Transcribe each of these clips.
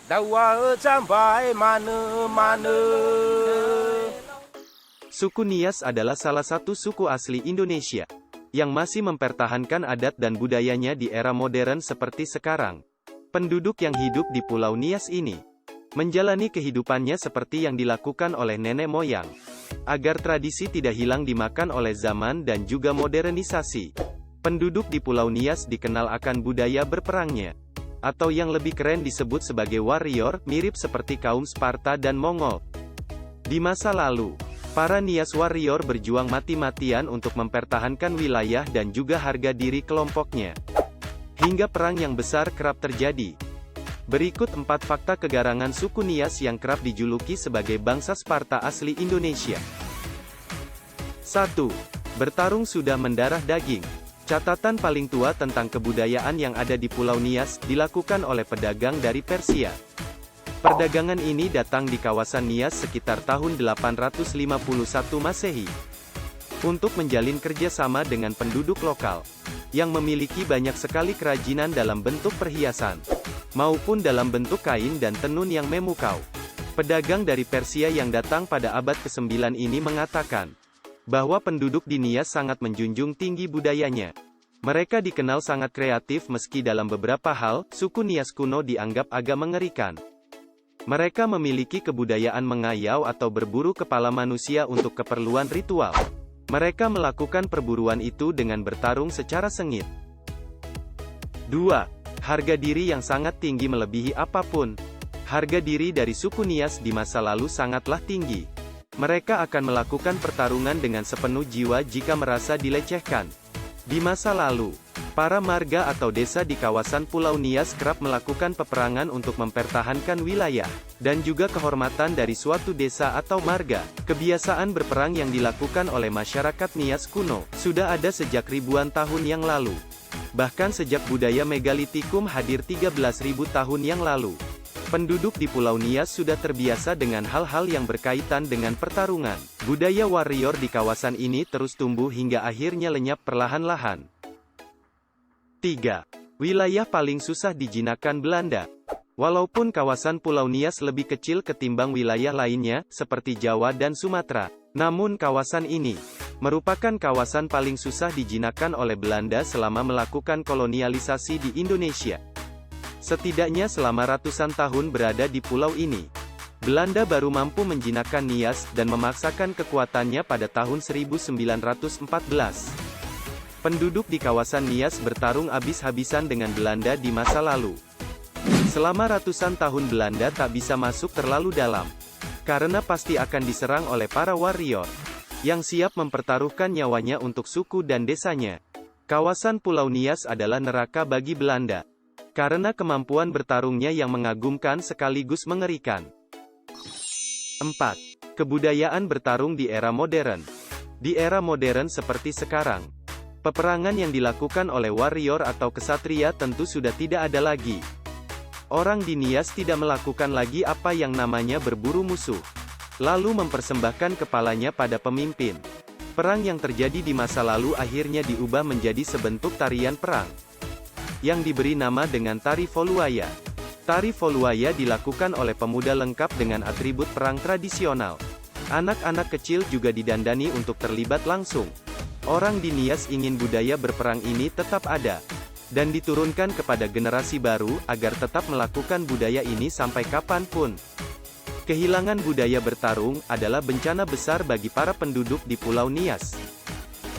dakwah sampai mana-mana. Suku Nias adalah salah satu suku asli Indonesia yang masih mempertahankan adat dan budayanya di era modern seperti sekarang. Penduduk yang hidup di Pulau Nias ini menjalani kehidupannya seperti yang dilakukan oleh nenek moyang, agar tradisi tidak hilang dimakan oleh zaman dan juga modernisasi. Penduduk di Pulau Nias dikenal akan budaya berperangnya, atau yang lebih keren disebut sebagai warrior, mirip seperti kaum Sparta dan Mongol. Di masa lalu, para Nias warrior berjuang mati-matian untuk mempertahankan wilayah dan juga harga diri kelompoknya. Hingga perang yang besar kerap terjadi. Berikut 4 fakta kegarangan suku Nias yang kerap dijuluki sebagai bangsa Sparta asli Indonesia. 1. Bertarung sudah mendarah daging. Catatan paling tua tentang kebudayaan yang ada di Pulau Nias, dilakukan oleh pedagang dari Persia. Perdagangan ini datang di kawasan Nias sekitar tahun 851 Masehi. Untuk menjalin kerjasama dengan penduduk lokal, yang memiliki banyak sekali kerajinan dalam bentuk perhiasan, maupun dalam bentuk kain dan tenun yang memukau. Pedagang dari Persia yang datang pada abad ke-9 ini mengatakan, bahwa penduduk di Nias sangat menjunjung tinggi budayanya. Mereka dikenal sangat kreatif meski dalam beberapa hal, suku Nias kuno dianggap agak mengerikan. Mereka memiliki kebudayaan mengayau atau berburu kepala manusia untuk keperluan ritual. Mereka melakukan perburuan itu dengan bertarung secara sengit. 2. Harga diri yang sangat tinggi melebihi apapun. Harga diri dari suku Nias di masa lalu sangatlah tinggi. Mereka akan melakukan pertarungan dengan sepenuh jiwa jika merasa dilecehkan. Di masa lalu, para marga atau desa di kawasan Pulau Nias kerap melakukan peperangan untuk mempertahankan wilayah, dan juga kehormatan dari suatu desa atau marga. Kebiasaan berperang yang dilakukan oleh masyarakat Nias kuno, sudah ada sejak ribuan tahun yang lalu. Bahkan sejak budaya megalitikum hadir 13.000 tahun yang lalu. Penduduk di Pulau Nias sudah terbiasa dengan hal-hal yang berkaitan dengan pertarungan. Budaya warrior di kawasan ini terus tumbuh hingga akhirnya lenyap perlahan-lahan. 3. Wilayah paling susah dijinakkan Belanda. Walaupun kawasan Pulau Nias lebih kecil ketimbang wilayah lainnya, seperti Jawa dan Sumatera, namun kawasan ini merupakan kawasan paling susah dijinakkan oleh Belanda selama melakukan kolonialisasi di Indonesia. Setidaknya selama ratusan tahun berada di pulau ini, Belanda baru mampu menjinakkan Nias dan memaksakan kekuatannya pada tahun 1914. Penduduk di kawasan Nias bertarung habis-habisan dengan Belanda di masa lalu. Selama ratusan tahun Belanda tak bisa masuk terlalu dalam, karena pasti akan diserang oleh para warrior, yang siap mempertaruhkan nyawanya untuk suku dan desanya. Kawasan Pulau Nias adalah neraka bagi Belanda, karena kemampuan bertarungnya yang mengagumkan sekaligus mengerikan. 4. Kebudayaan bertarung di era modern. Di era modern seperti sekarang, peperangan yang dilakukan oleh warrior atau kesatria tentu sudah tidak ada lagi. Orang di Nias tidak melakukan lagi apa yang namanya berburu musuh, lalu mempersembahkan kepalanya pada pemimpin. Perang yang terjadi di masa lalu akhirnya diubah menjadi sebentuk tarian perang, yang diberi nama dengan Tari Voluaya. Tari Voluaya dilakukan oleh pemuda lengkap dengan atribut perang tradisional. Anak-anak kecil juga didandani untuk terlibat langsung. Orang di Nias ingin budaya berperang ini tetap ada, dan diturunkan kepada generasi baru, agar tetap melakukan budaya ini sampai kapanpun. Kehilangan budaya bertarung adalah bencana besar bagi para penduduk di Pulau Nias.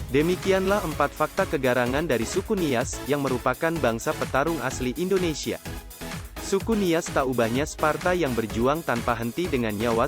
Demikianlah 4 fakta kegarangan dari suku Nias, yang merupakan bangsa petarung asli Indonesia. Suku Nias tak ubahnya Sparta yang berjuang tanpa henti dengan nyawa